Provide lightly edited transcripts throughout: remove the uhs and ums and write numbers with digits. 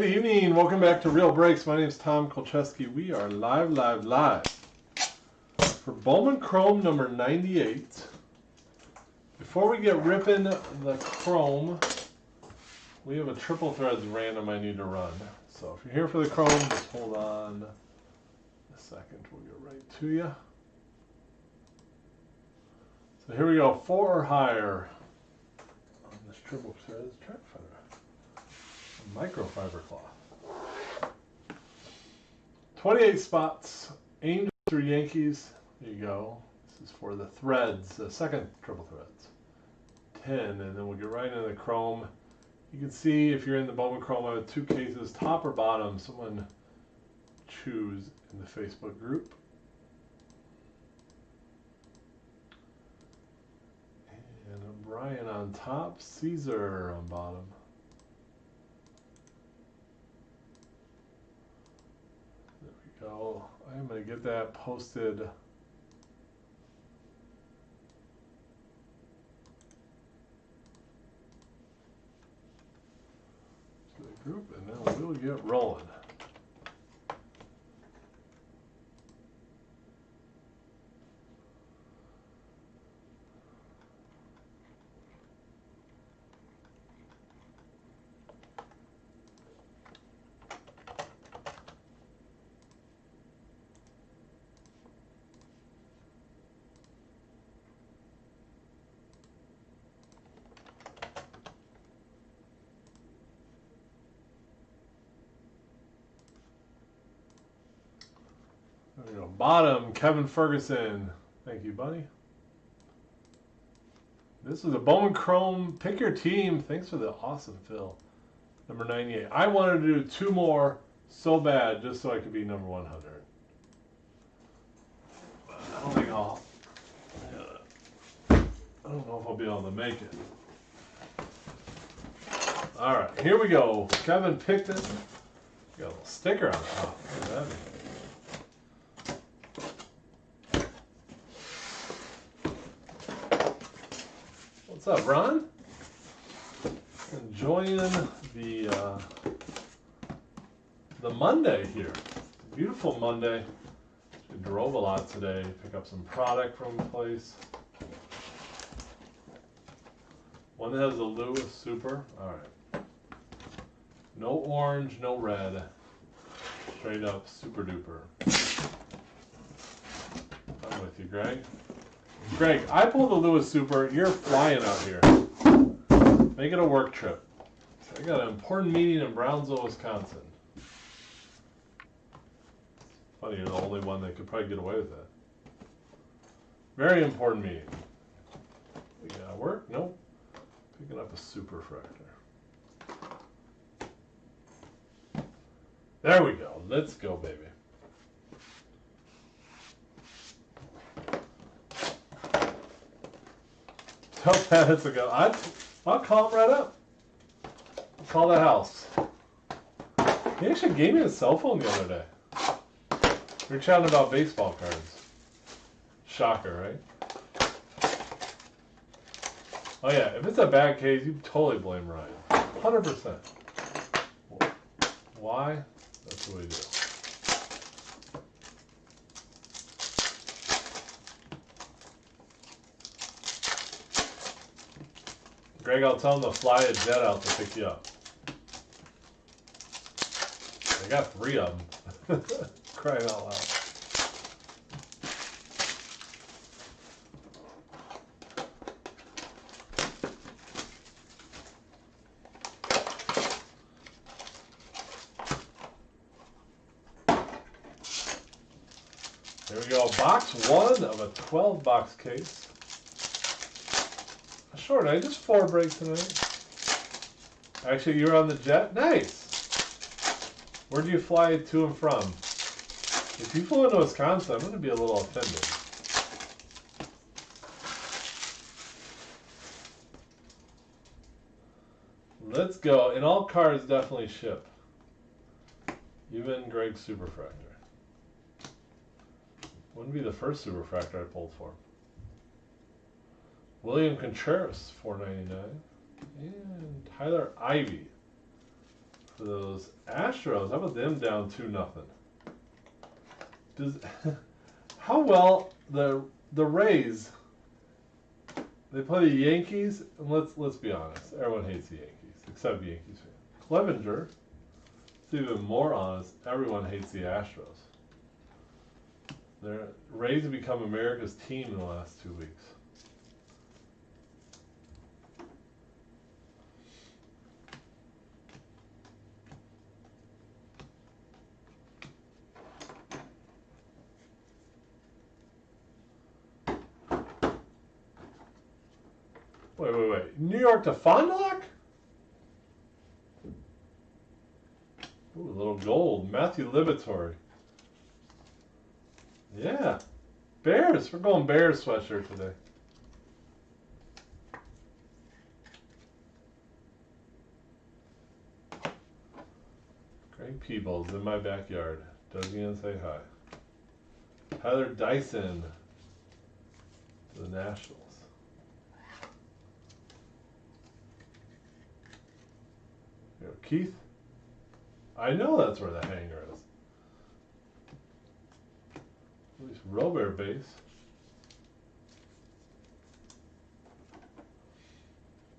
Good evening. Welcome back to Real Breaks. My name is Tom Kolcheski. We are live for Bowman Chrome number 98. Before we get ripping the Chrome, we have a triple threads random I need to run. So if you're here for the Chrome, just hold on a second. We'll get right to you. So here we go. 4 or higher on this triple threads track finder. Microfiber cloth. 28 spots. Angels or Yankees. There you go. This is for the threads, the second triple threads. 10, and then we'll get right into the Chrome. You can see if you're in the Bowman Chrome, I have 2 cases, top or bottom. Someone choose in the Facebook group. And Brian on top, Caesar on bottom. Go. I'm going to get that posted to the group, and then we'll get rolling. There we go. Bottom, Kevin Ferguson. Thank you, buddy. This is a Bowman Chrome. Pick your team. Thanks for the awesome fill. Number 98. I wanted to do 2 more so bad just so I could be number 100. But I don't think I don't know if I'll be able to make it. All right, here we go. Kevin picked it. Got a little sticker on the top. Look at that. What's up, Ron? Enjoying the Monday here. Beautiful Monday. We drove a lot today. Pick up some product from the place. One that has a Lewis Super. All right. No orange, no red. Straight up super duper. I'm with you, Greg. Greg, I pulled the Lewis Super. You're flying out here. Make it a work trip. I got an important meeting in Brownsville, Wisconsin. Funny, you're the only one that could probably get away with that. Very important meeting. We got work? Nope. Picking up a superfractor. There we go. Let's go, baby. Tell Pat it's a go. I'll call him right up. I'll call the house. He actually gave me a cell phone the other day. We were chatting about baseball cards. Shocker, right? Oh yeah, if it's a bad case, you totally blame Ryan. 100%. Why? That's what we do. Greg, I'll tell him to fly a jet out to pick you up. I got 3 of them. Crying out loud. There we go. Box 1 of a 12-box case. Short, I just 4 breaks tonight. Actually, you're on the jet? Nice! Where do you fly to and from? If you flew into Wisconsin, I'm going to be a little offended. Let's go. And all cars definitely ship. Even Greg's Superfractor. Wouldn't be the first Superfractor I pulled for. William Contreras, $4.99, and Tyler Ivey for those Astros. How about them down 2-0? Does how well the Rays, they play the Yankees, and let's be honest, everyone hates the Yankees except Yankees fans. Clevenger, it's even more honest, everyone hates the Astros. The Rays have become America's team in the last 2 weeks. Wait. New York to Fond du Lac? Ooh, a little gold. Matthew Liberatore. Yeah. Bears. We're going Bears sweatshirt today. Greg Peebles in my backyard. Does he say hi? Tyler Dyson to the Nationals. Keith, I know that's where the hanger is. At least Robert base.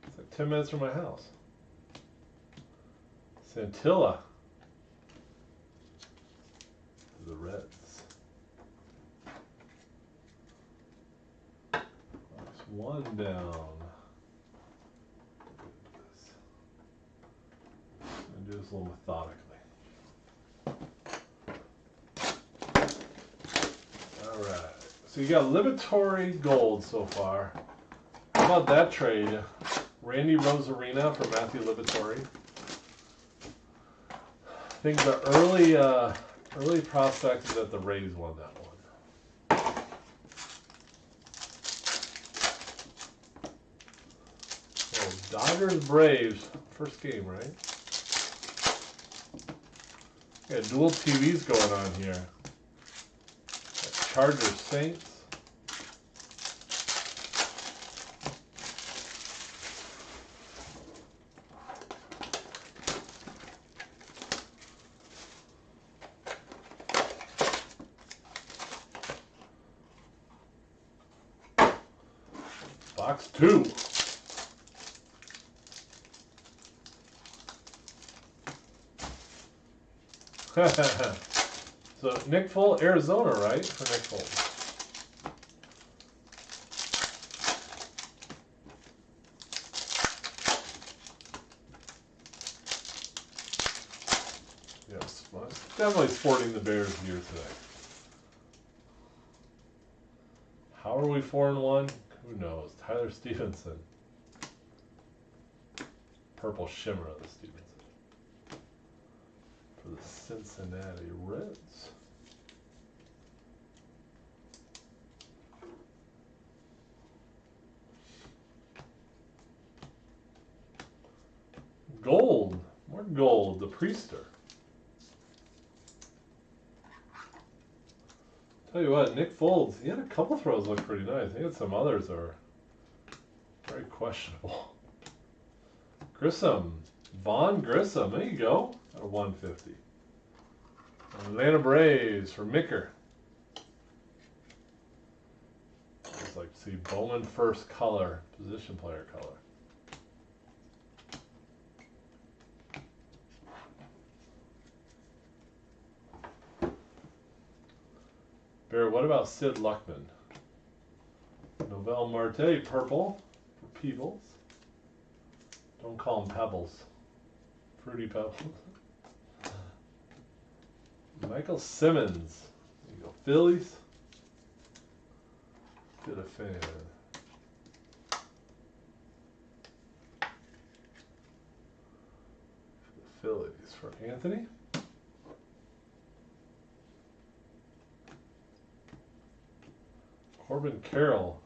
It's like 10 minutes from my house. Santilla. The Reds. That's one down. Do this a little methodically. Alright. So you got Liberatore gold so far. How about that trade? Randy Rosarina for Matthew Liberatore. I think the early prospect is that the Rays won that one. So Dodgers Braves. First game, right? Got dual TVs going on here. Chargers Saints. Box 2. So Nick Foles, Arizona, right? For Nick Foles. Yes, definitely sporting the Bears gear today. How are we 4-1? Who knows? Tyler Stevenson. Purple shimmer of the Stevenson. For the Cincinnati Reds. Gold. More gold. The Priester. Tell you what, Nick Foles, he had a couple throws look pretty nice. He had some others that are very questionable. Grissom. Vaughn Grissom. There you go. At a 150. Atlanta Braves for Micker. I'd like to see Bowman first color, position player color. Bear, what about Sid Luckman? Novel Marte, purple for Peebles. Don't call them Pebbles. Fruity Pebbles. Michael Simmons. There you go. Phillies. Bit of fan. The Phillies for Anthony. Corbin Carroll.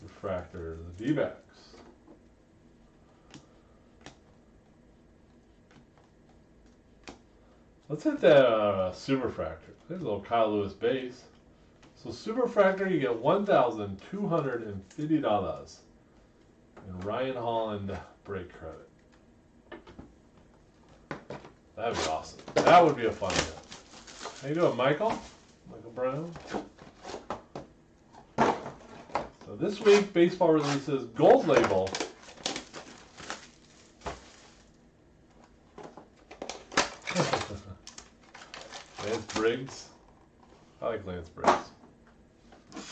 Refractor. The D-backs. Let's hit that Superfractor. There's a little Kyle Lewis base. So Superfractor, you get $1,250 in Ryan Holland break credit. That'd be awesome. That would be a fun hit. How you doing, Michael? Michael Brown. So this week, baseball releases Gold Label. Lance Briggs. I like Lance Briggs.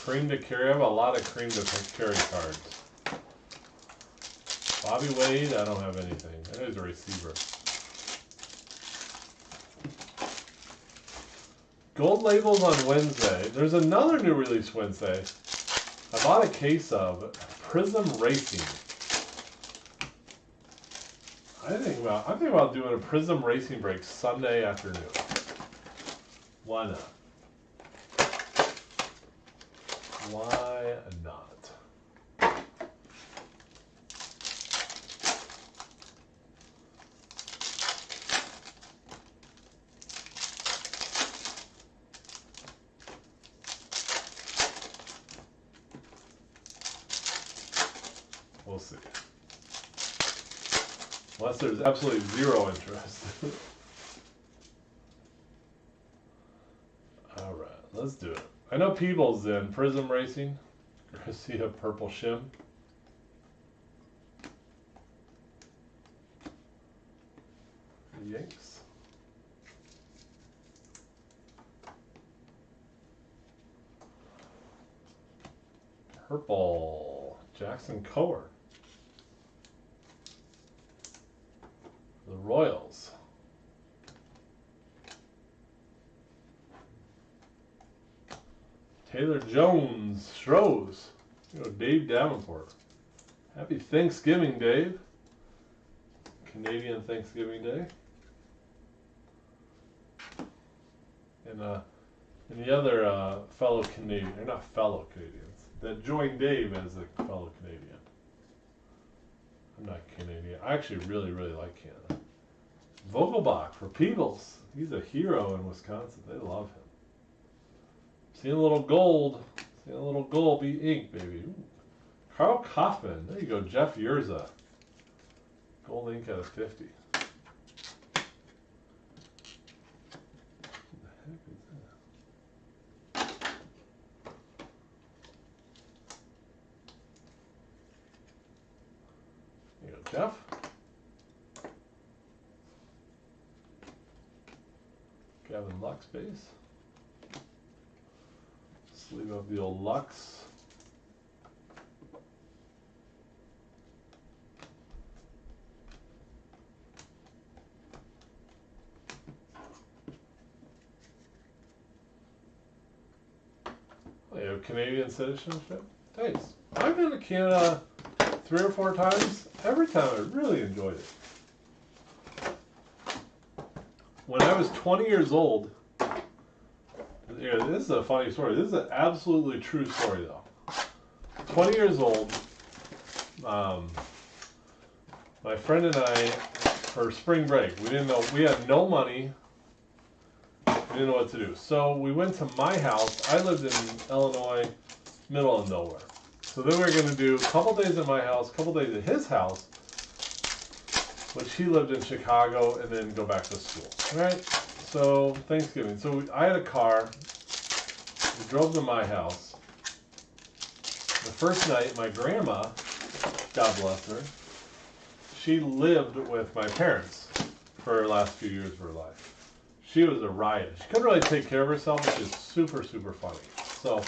Cream to carry. I have a lot of cream to carry cards. Bobby Wade, I don't have anything. I know he's a receiver. Gold labels on Wednesday. There's another new release Wednesday. I bought a case of Prism Racing. I'm thinking about doing a Prism Racing break Sunday afternoon. Why not? Why not? We'll see. Unless there's absolutely zero interest. Alright, let's do it. I know Peebles in Prism Racing. Garcia Purple Shim. Yanks. Purple. Jackson Coer. The Royals. Taylor Jones, Stros. Dave Davenport. Happy Thanksgiving, Dave. Canadian Thanksgiving Day. And the other fellow Canadian, or not fellow Canadians, that joined Dave as a fellow Canadian. I'm not Canadian. I actually really, really like Canada. Vogelbach for Peebles. He's a hero in Wisconsin. They love him. Seeing a little gold. Seeing a little gold be ink, baby. Ooh. Carl Kaufman. There you go. Jeff Yurza. Gold ink out of 50. What the heck is that? There you go, Jeff. Gavin Lux base. Sleeve up the old Lux. Oh, you have Canadian citizenship? Thanks. I've been to Canada 3 or 4 times. Every time I really enjoyed it. When I was 20 years old, yeah, this is a funny story. This is an absolutely true story, though. 20 years old, my friend and I, for spring break, we had no money. We didn't know what to do. So we went to my house. I lived in Illinois, middle of nowhere. So then we were going to do a couple days at my house, a couple days at his house, which he lived in Chicago, and then go back to school. All right? So Thanksgiving. So I had a car. We drove to my house. The first night, my grandma, God bless her, she lived with my parents for her last few years of her life. She was a riot. She couldn't really take care of herself, which is super, super funny. So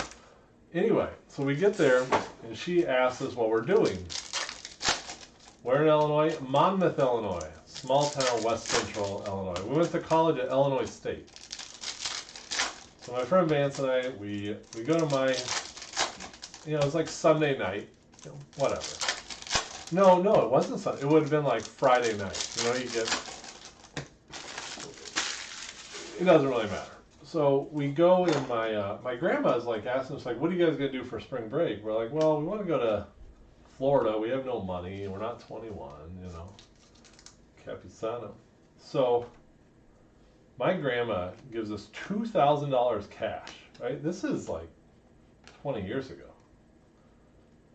anyway, so we get there, and she asks us what we're doing. We're in Illinois, Monmouth, Illinois, small town, west central Illinois. We went to college at Illinois State. So my friend Vance and I, we go to my, it was like Sunday night, whatever. No, it wasn't Sunday. It would have been like Friday night. You get, it doesn't really matter. So we go, and my grandma's like asking us, like, what are you guys going to do for spring break? We're like, well, we want to go to Florida. We have no money. We're not 21, Capisano. So my grandma gives us $2,000 cash, right? This is like 20 years ago.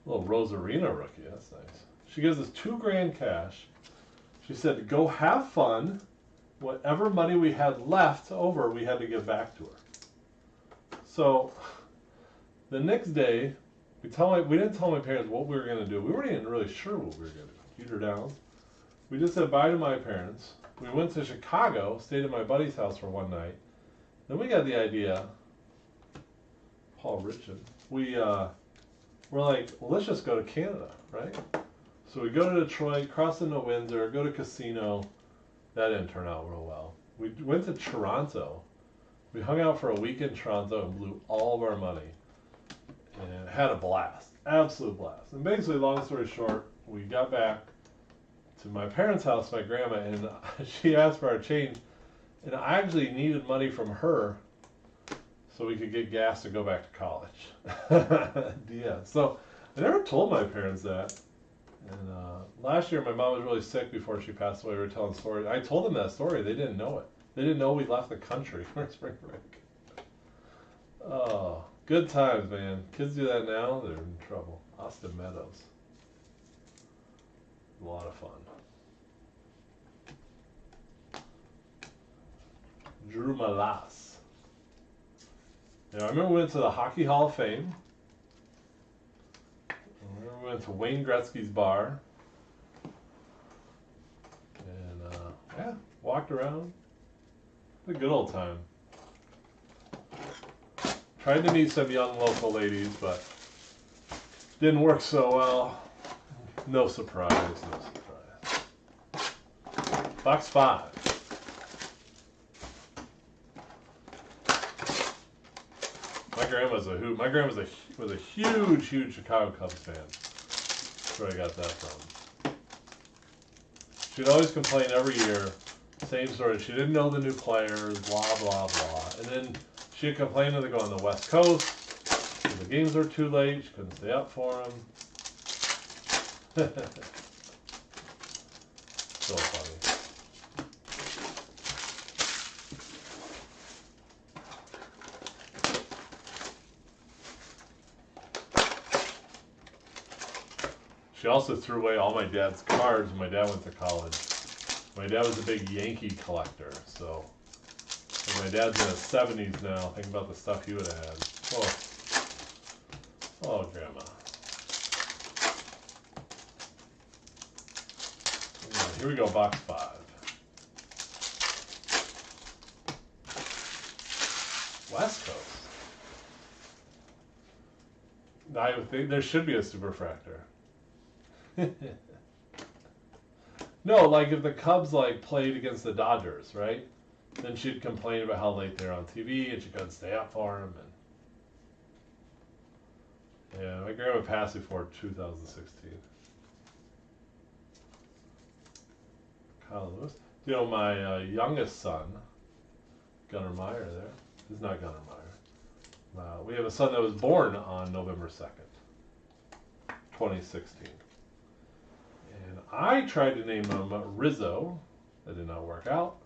A little Rosarina rookie, that's nice. She gives us $2,000 cash. She said, go have fun whatever money we had left over, we had to give back to her. So the next day, we didn't tell my parents what we were going to do. We weren't even really sure what we were going to do. Peter Downs. We just said bye to my parents. We went to Chicago, stayed at my buddy's house for one night. Then we got the idea, Paul Richard, we're like, well, let's just go to Canada, right? So we go to Detroit, cross into Windsor, go to casino. That didn't turn out real well. We went to Toronto. We hung out for a week in Toronto and blew all of our money. And had a blast, absolute blast. And basically, long story short, we got back to my parents' house, my grandma, and she asked for our change. And I actually needed money from her so we could get gas to go back to college. Yeah, so I never told my parents that. And last year, my mom was really sick before she passed away. We were telling stories. I told them that story. They didn't know it. They didn't know we left the country for spring break. Oh, good times, man. Kids do that now, they're in trouble. Austin Meadows. A lot of fun. Drew Malas. Yeah, I remember we went to the Hockey Hall of Fame. I remember we went to Wayne Gretzky's bar. And, yeah, walked around. Had a good old time. Tried to meet some young local ladies, but didn't work so well. No surprise, no surprise. Box 5. My grandma was a huge Chicago Cubs fan. That's where I got that from. She'd always complain every year, same story. She didn't know the new players, blah blah blah, and then she'd complain that they go on the West Coast. The games were too late. She couldn't stay up for them. So funny. She also threw away all my dad's cards when my dad went to college. My dad was a big Yankee collector, so and my dad's in his 70s now. Think about the stuff he would have had. Oh, Grandma. Yeah, here we go, box 5. West Coast. I would think there should be a superfractor. No, like if the Cubs like played against the Dodgers, right? Then she'd complain about how late they're on TV and she couldn't stay up for them. And yeah, my grandma passed before 2016. Kyle Lewis. You know, my youngest son, Gunnar Meyer there. He's not Gunnar Meyer. We have a son that was born on November 2nd, 2016. And I tried to name him Rizzo. That did not work out.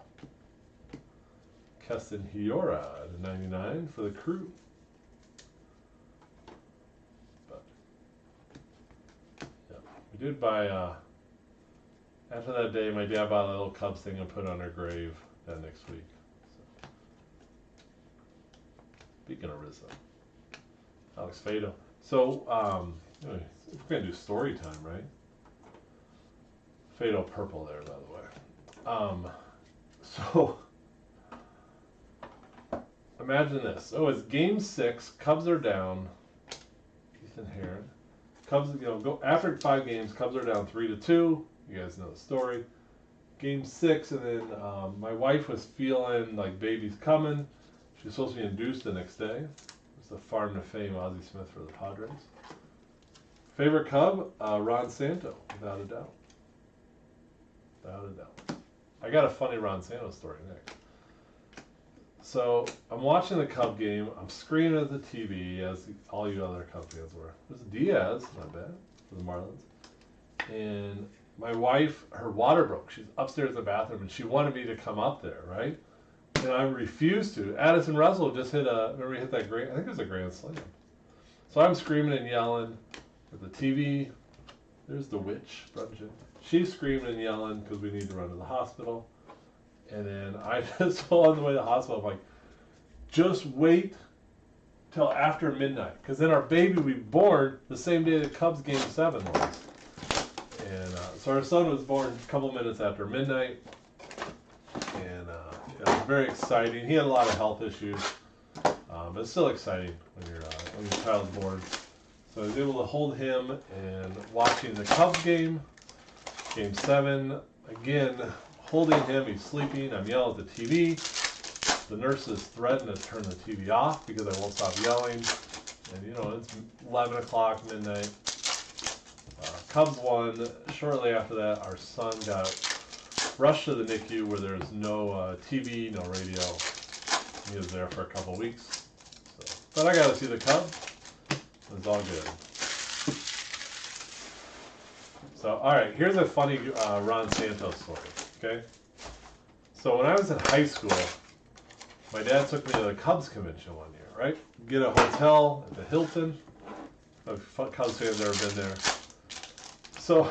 Keston Hiura at 99 for the Crew. But yeah, we did buy. After that day, my dad bought a little Cubs thing and put it on her grave that next week. So. Speaking of Rizzo, Alex Fado. So we're gonna do story time, right? Fado purple there, by the way. So imagine this. Oh, it's game 6. Cubs are down. Ethan Heron. Cubs, go after 5 games. Cubs are down 3-2. You guys know the story. Game 6, and then my wife was feeling like baby's coming. She was supposed to be induced the next day. It's the farm to fame Ozzie Smith for the Padres. Favorite Cub, Ron Santo, without a doubt. Without a doubt. I got a funny Ron Santo story next. So I'm watching the Cub game. I'm screaming at the TV, as all you other Cub fans were. There's Diaz, not bad, for the Marlins. And my wife, her water broke. She's upstairs in the bathroom, and she wanted me to come up there, right? And I refused to. Addison Russell just remember he hit that I think it was a grand slam. So I'm screaming and yelling at the TV. There's the witch, Brunchen. She's screaming and yelling because we need to run to the hospital. And then I just go on the way to the hospital. I'm like, just wait till after midnight, because then our baby will be born the same day the Cubs game 7 was. And so our son was born a couple minutes after midnight, and it was very exciting. He had a lot of health issues, but it's still exciting when your child's born. So I was able to hold him and watching the Cubs game 7. Again, holding him, he's sleeping. I'm yelling at the TV. The nurses threaten to turn the TV off because I won't stop yelling. And you know, it's 11 o'clock, midnight. Cubs won. Shortly after that, our son got rushed to the NICU where there's no TV, no radio. He was there for a couple weeks. So, but I got to see the Cubs. It was all good. So, all right, here's a funny Ron Santos story, okay? So when I was in high school, my dad took me to the Cubs convention one year, right? Get a hotel at the Hilton. Cubs fans have ever been there. So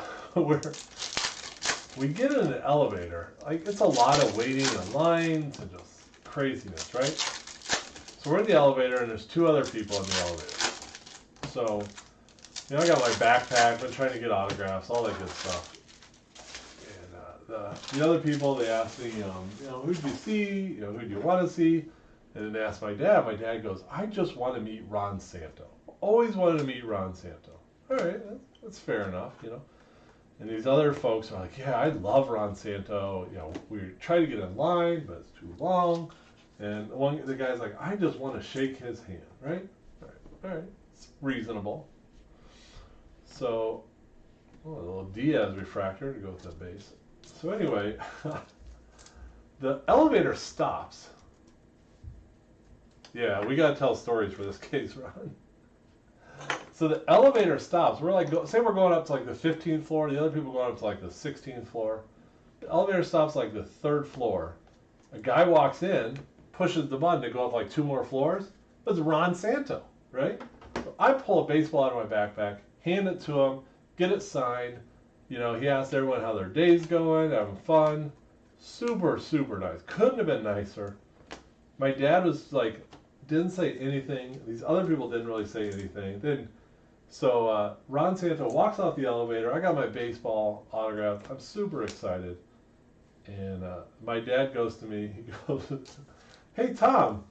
we get in an elevator. Like, it's a lot of waiting in lines and just craziness, right? So we're in the elevator and there's 2 other people in the elevator. So, you know, I got my backpack, been trying to get autographs, all that good stuff. And the other people, they asked me, you know, who did you see? You know, who do you want to see? And then they asked my dad. My dad goes, I just want to meet Ron Santo. Always wanted to meet Ron Santo. All right, that's fair enough, you know. And these other folks are like, yeah, I love Ron Santo. You know, we try to get in line, but it's too long. And the guy's like, I just want to shake his hand, right? All right, it's reasonable. So, a little Diaz refractor to go with the base. So anyway, the elevator stops. Yeah, we gotta tell stories for this case, Ron. So the elevator stops. We're like, say we're going up to like the 15th floor. The other people going up to like the 16th floor. The elevator stops like the 3rd floor. A guy walks in, pushes the button to go up like 2 more floors. It's Ron Santo, right? So I pull a baseball out of my backpack, hand it to him, get it signed. You know, he asked everyone how their day's going, having fun. Super, super nice. Couldn't have been nicer. My dad was like, didn't say anything. These other people didn't really say anything. So Ron Santo walks out the elevator. I got my baseball autograph. I'm super excited. And my dad goes to me. He goes, hey, Tom,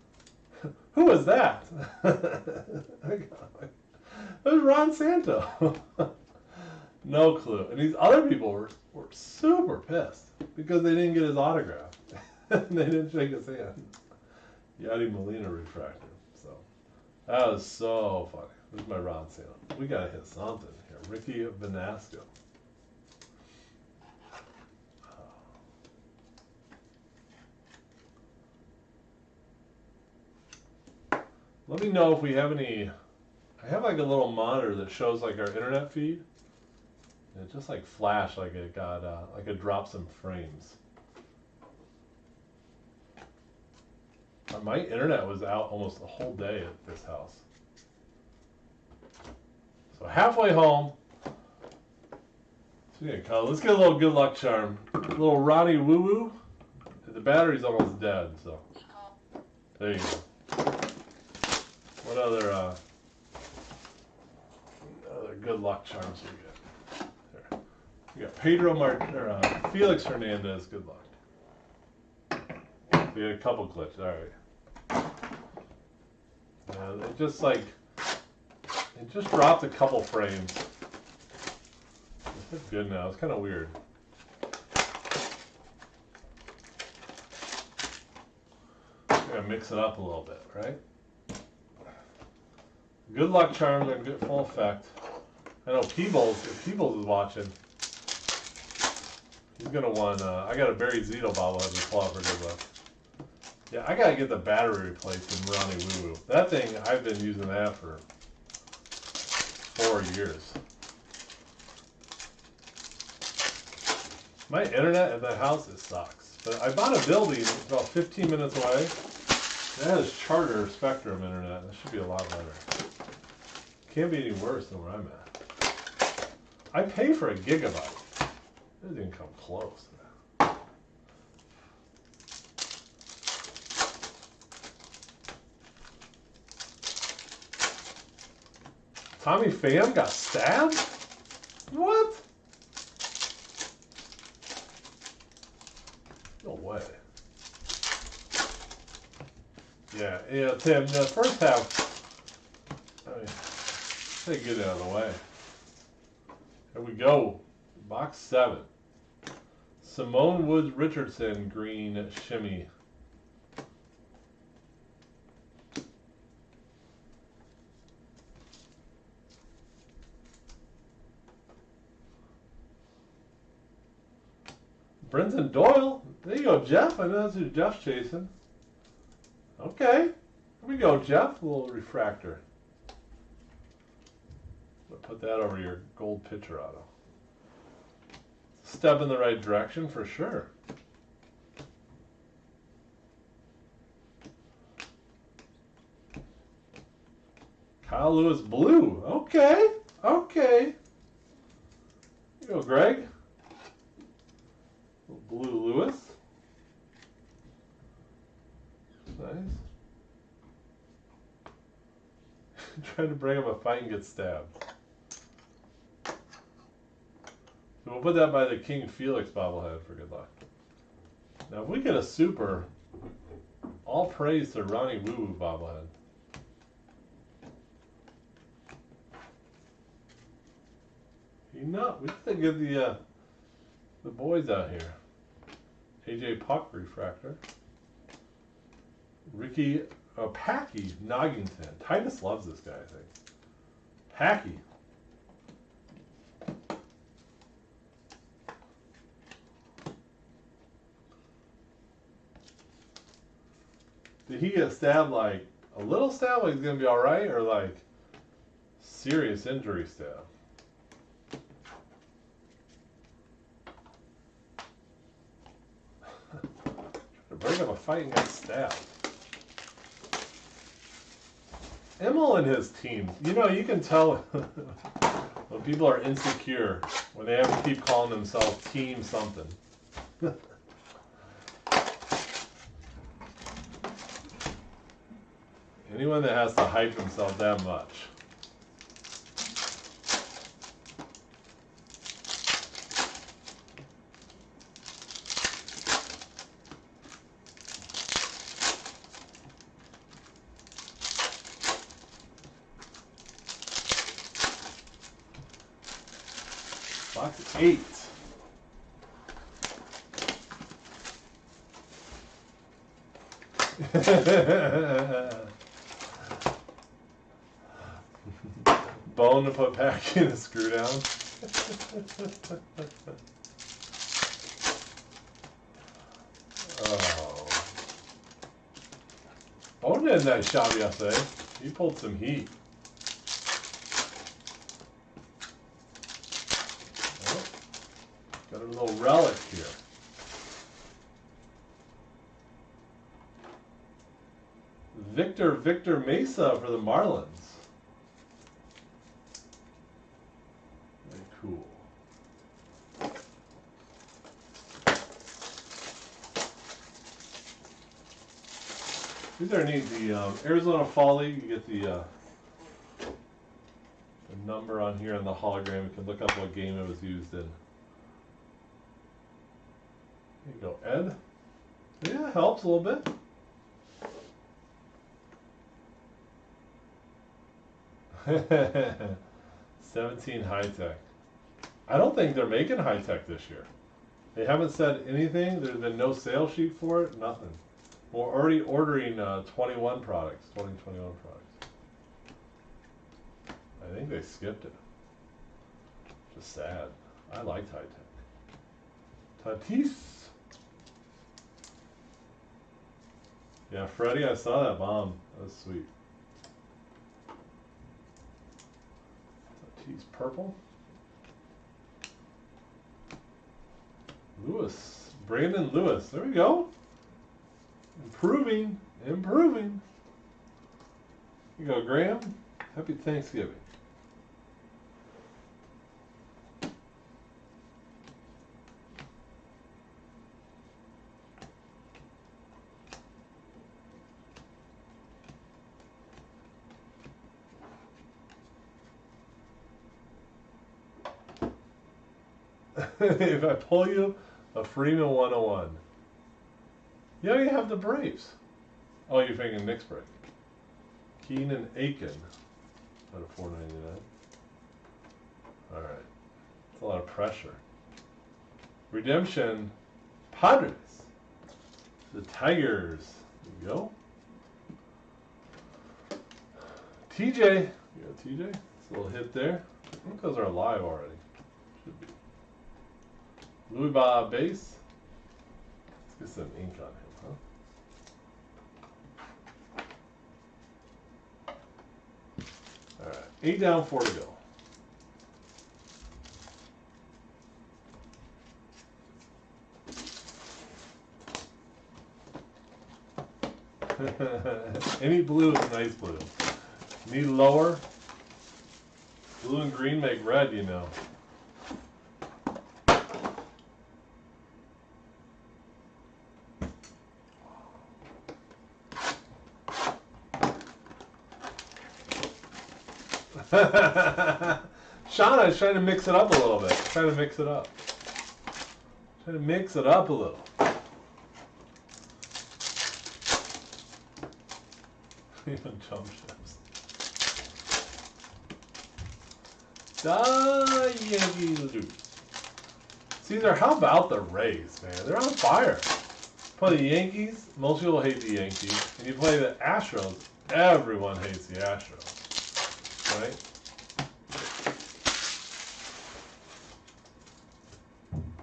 who was that? It was Ron Santo. No clue. And these other people were super pissed because they didn't get his autograph. And they didn't shake his hand. Yadi Molina refractor. So that was so funny. This is my Ron Santo. We gotta hit something here. Ricky Vanasco. Let me know if we have any. I have like a little monitor that shows like our internet feed. And it just like flashed like it got like it dropped some frames. My internet was out almost the whole day at this house. So halfway home. So let's get a little good luck charm. A little Ronnie Woo Woo. The battery's almost dead, so there you go. What other good luck charms we get? There. We got Felix Hernandez. Good luck. We had a couple glitches. All right. It just dropped a couple frames. It's good now. It's kind of weird. I'm gonna mix it up a little bit, right? Good luck charms are in full effect. I know Peebles, if Peebles is watching, he's gonna want. I got a Barry Zito bobblehead to pull out for good luck. Yeah, I gotta get the battery replaced in Ronnie Woo Woo. That thing, I've been using that for 4 years. My internet at the house, it sucks. But I bought a building about 15 minutes away. That has Charter Spectrum internet. That should be a lot better. Can't be any worse than where I'm at. I pay for a gigabyte. It didn't come close. Tommy Pham got stabbed? What? No way. Yeah, Tim, the first half, I mean, they get it out of the way. Here we go. Box 7. Simone Woods Richardson, green shimmy. Brenton Doyle. There you go, Jeff. I know that's who Jeff's chasing. Okay. Here we go, Jeff. A little refractor. Put that over your gold pitcher auto. Step in the right direction for sure. Kyle Lewis blue. Okay. Okay. Here you go, Greg. Blue Lewis. Nice. Trying to bring him a fight and get stabbed. So we'll put that by the King Felix bobblehead for good luck. Now if we get a super, all praise to Ronnie Woo Woo bobblehead. You know, we have to get the boys out here. AJ Puck refractor. Ricky Packy Noggington. Titus loves this guy, I think. Packy. Did he get stabbed like a little stab, like he's gonna be alright, or like serious injury stab? Bring up a fight and get stabbed. Emil and his team, you know, you can tell when people are insecure, when they have to keep calling themselves team something. Anyone that has to hype himself that much. Box 8. Bone to put back in a screw down. Oh. Bone did a nice job yesterday. He pulled some heat. Oh, got a little relic here. Victor Mesa for the Marlins. Very cool. These are neat. The Arizona Fall League, you get the number on here on the hologram. You can look up what game it was used in. There you go, Ed. Yeah, helps a little bit. $17 high tech. I don't think they're making high tech this year. They haven't said anything. There's been no sales sheet for it. Nothing. We're already ordering 2021 products. I think they skipped it. Just sad. I liked high tech. Tatis. Yeah, Freddie, I saw that bomb. That was sweet. He's purple. Lewis. Brandon Lewis. There we go. Improving. Improving. Here you go, Graham. Happy Thanksgiving. If I pull you a Freeman 101. You already have the Braves. Oh, you're thinking Knicks break. Keenan Aiken out of $4.99. All right. That's a lot of pressure. Redemption. Padres. The Tigers. There you go. TJ. You got TJ? It's a little hit there. I think those are live already. Should be. Louis Bob base. Let's get some ink on him, huh? Alright. 8 down, 4 to go. Any blue is nice blue. Need lower. Blue and green make red, you know. Shauna is trying to mix it up a little bit. Trying to mix it up. Trying to mix it up a little. Jump ships. The Yankees lose. Caesar, how about the Rays, man? They're on fire. Play the Yankees, most people hate the Yankees. And you play the Astros, everyone hates the Astros. Right?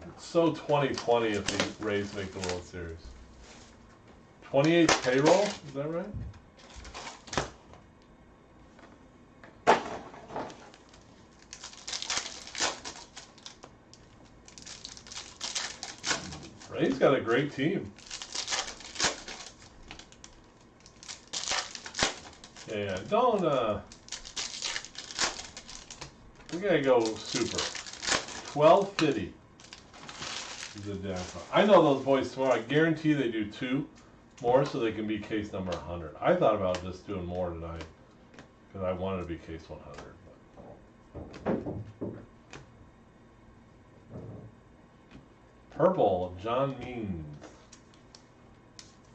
It's so 2020 if the Rays make the World Series. 28th payroll, is that right? Rays got a great team. Yeah, don't, we gotta go super. 1250 is the jackpot. I know those boys tomorrow. I guarantee they do 2 more so they can be case number 100. I thought about just doing more tonight because I wanted to be case 100. But. Purple, John Means.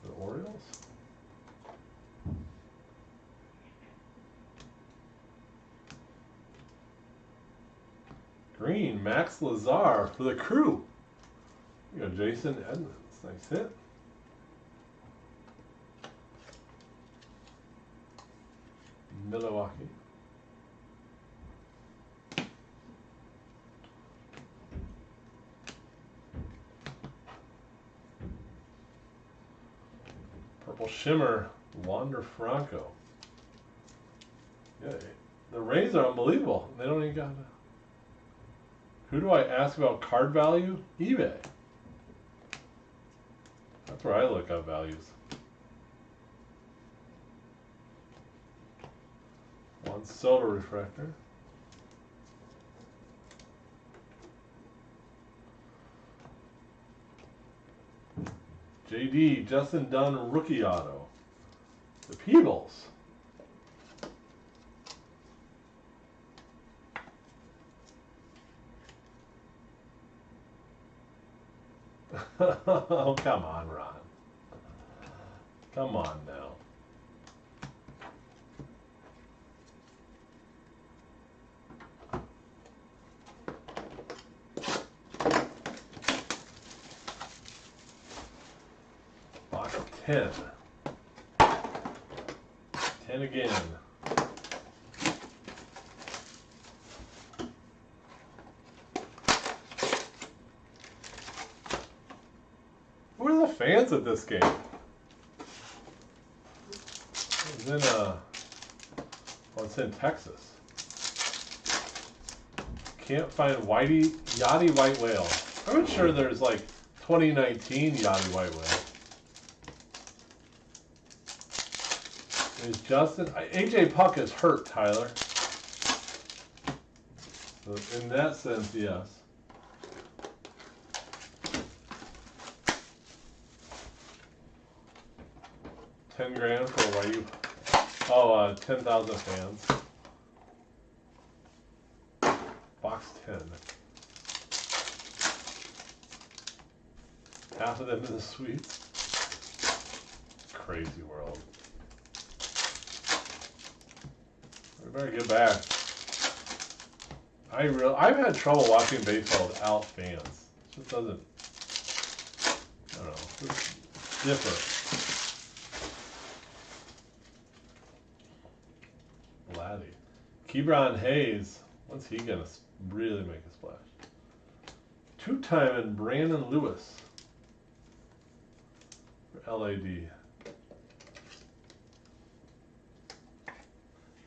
The Orioles? Green, Max Lazar for the Crew. You go, Jason Edmonds. Nice hit. Milwaukee. Purple Shimmer, Wander Franco. Yeah, the Rays are unbelievable. They don't even got to. Who do I ask about card value? eBay. That's where I look up values. One Soda Refractor. JD, Justin Dunn, rookie auto. The Peebles. Oh, come on, Ron. Come on now. Box 10. 10 again. Who are the fans at this game? It's in well, it's in Texas. Can't find Yachty White Whale. I'm sure there's like 2019 Yachty White Whale. Is Justin AJ Puck is hurt, Tyler. So in that sense, yes. $10,000 for why you? Oh, 10,000 fans. Box 10. Half of them in the suites. Crazy world. We better get back. I've had trouble watching baseball without fans. It just doesn't. I don't know. It's different. Vladdy. Kebron Hayes. When's he gonna really make a splash? Two-time and Brandon Lewis for LAD.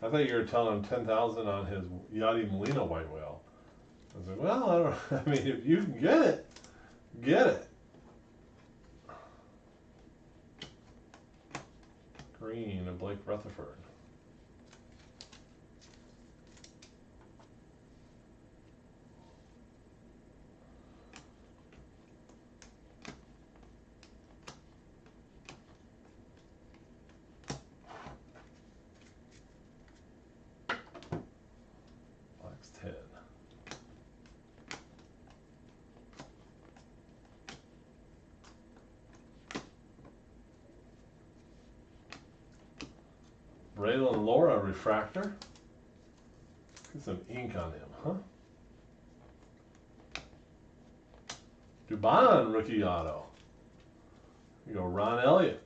I thought you were telling him 10,000 on his Yadi Molina white whale. I was like, well, I don't. I mean, if you can get it, get it. Green and Blake Rutherford. Black's 10. Braylon Laura refractor. Get some ink on him, huh? Dubon rookie auto. You go Ron Elliott.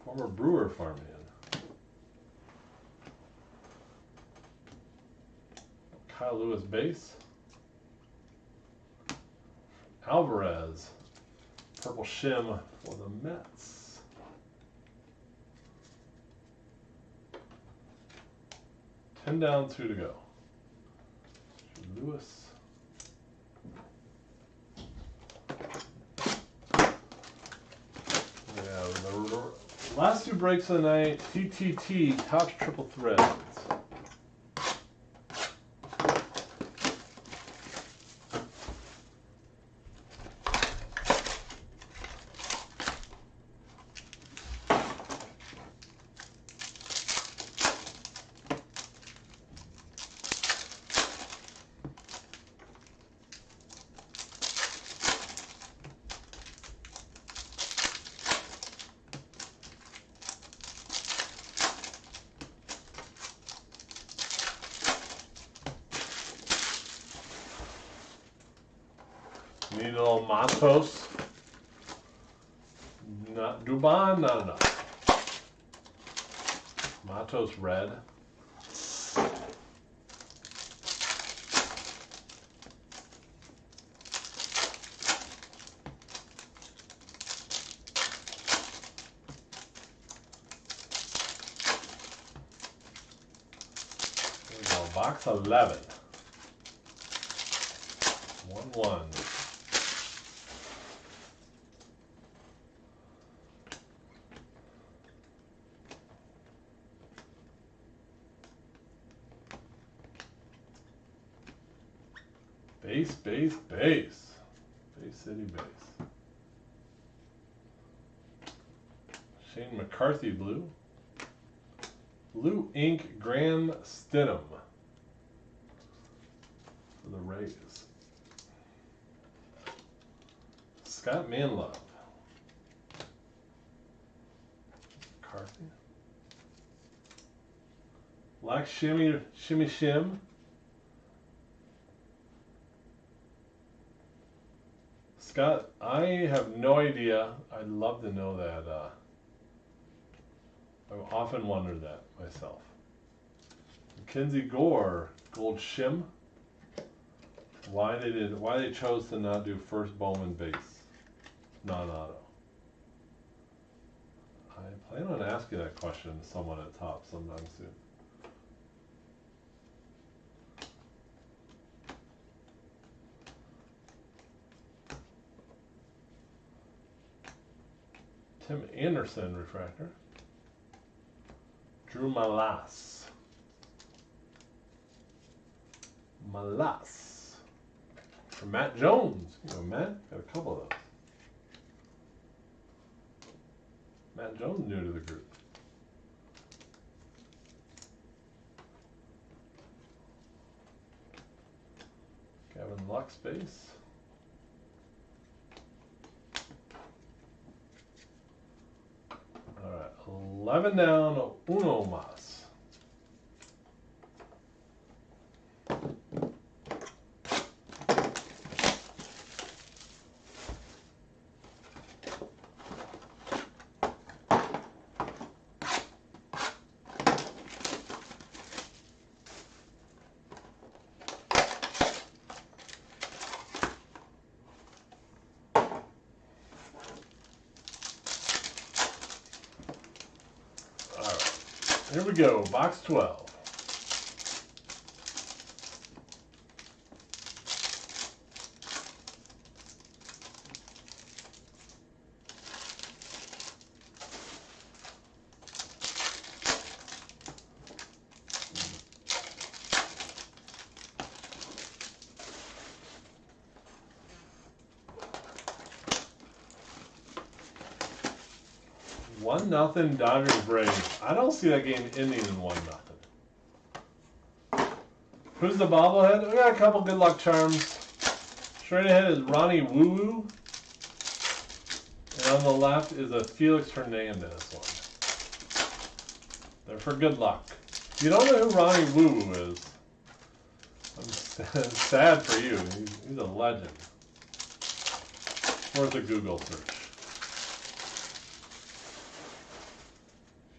Former Brewer farmhand. Kyle Lewis base. Alvarez. Purple shim for the Mets. Ten down, 2 to go. Lewis. Yeah, the last 2 breaks of the night. TTT Topps Triple Threads. Need a little Matos. Not Dubon, not enough. Matos red. There we go, box 11. 1-1. Base, base, base. Base City base. Shane McCarthy blue. Blue ink Graham Stidham for the Rays. Scott Manlove. McCarthy. Black shimmy shim. Scott, I have no idea. I'd love to know that. I've often wondered that myself. Mackenzie Gore, gold shim. Why they chose to not do first Bowman base, non-auto. I plan on asking that question to someone at top sometime soon. Tim Anderson refractor. Drew Malas. For Matt Jones. You know, Matt got a couple of those. Matt Jones new to the group. Gavin And luck space. All right, 11 down, uno mas. Here we go, box 12. One nothing Dodgers Braves. I don't see that game ending in 1-0. Who's the bobblehead? We got a couple good luck charms. Straight ahead is Ronnie Woo Woo. And on the left is a Felix Hernandez one. They're for good luck. If you don't know who Ronnie Woo Woo is, I'm sad for you. He's a legend. Worth a Google search.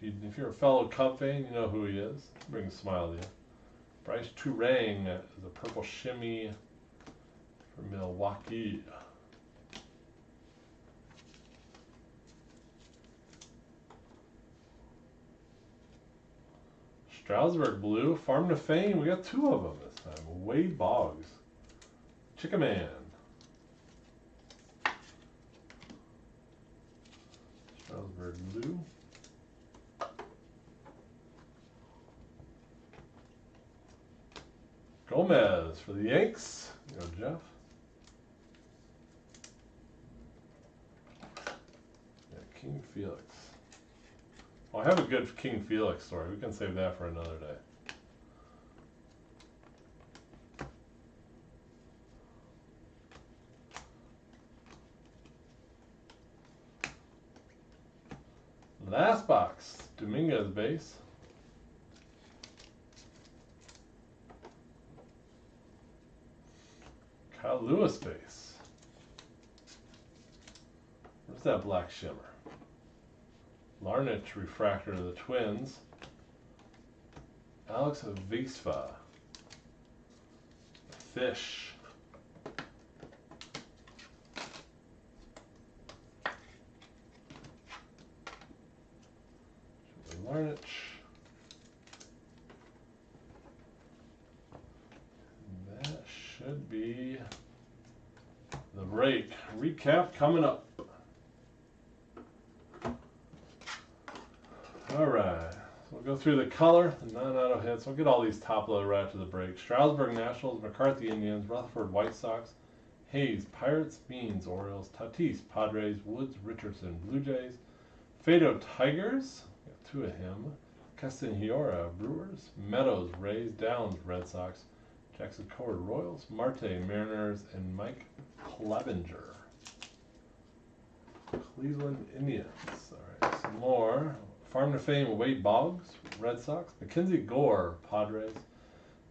If you're a fellow Cub fan, you know who he is. Brings a smile to you. Bryce Turang is a purple shimmy for Milwaukee. Strasburg blue, Farm to Fame. We got 2 of them this time. Wade Boggs, Chickaman. Strasburg blue. Gomez for the Yanks. Go Jeff. Yeah, King Felix. Well, I have a good King Felix story. We can save that for another day. Last box, Dominguez base. Kyle Lewis base. Where's that black shimmer? Larnach refractor to the Twins. Alex Visva. Fish. Larnach. That should be the break. Recap coming up. All right, so we'll go through the color, the non-auto hits. We'll get all these top load right after the break. Stroudsburg Nationals, McCarthy Indians, Rutherford White Sox, Hayes Pirates, Beans Orioles, Tatis Padres, Woods Richardson Blue Jays, Fado Tigers, got 2 of him, Castanhiora Brewers, Meadows Rays, Downs Red Sox, Jackson Coward Royals, Marte Mariners, and Mike Clevenger Cleveland Indians. All right, some more. Farm to Fame, Wade Boggs, Red Sox. Mackenzie Gore, Padres.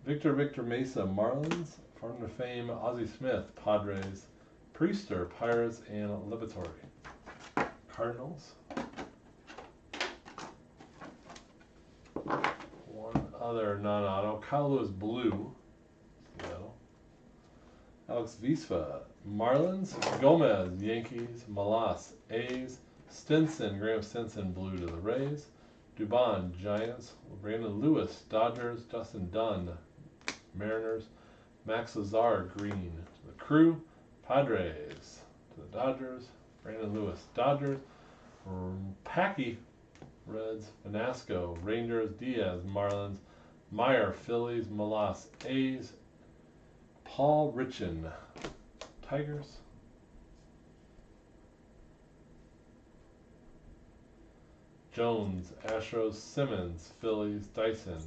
Victor Mesa, Marlins. Farm to Fame, Ozzie Smith, Padres. Priester, Pirates, and Liberatore, Cardinals. One other non-auto, Kyle Lewis Blue, Seattle. Alex Visva, Marlins. Gomez, Yankees. Malas, A's. Stinson, Graham Stinson Blue to the Rays. Dubon, Giants. Brandon Lewis, Dodgers. Justin Dunn, Mariners. Max Lazar, Green to the Crew. Padres to the Dodgers. Brandon Lewis, Dodgers. Packy, Reds. Vanasco, Rangers. Diaz, Marlins. Meyer, Phillies. Malas, A's. Paul Richin, Tigers. Jones, Astros. Simmons, Phillies. Dyson,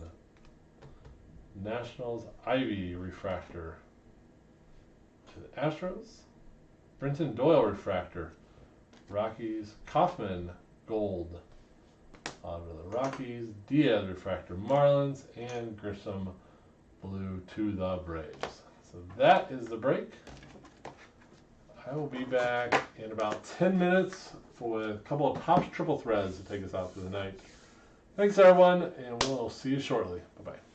Nationals. Ivy refractor, to the Astros. Brenton Doyle refractor. Rockies. Kaufman gold. On to the Rockies. Diaz refractor. Marlins. And Grissom blue to the Braves. So that is the break. I will be back in about 10 minutes for a couple of Topps triple threads to take us out through the night. Thanks everyone, and we'll see you shortly. Bye-bye.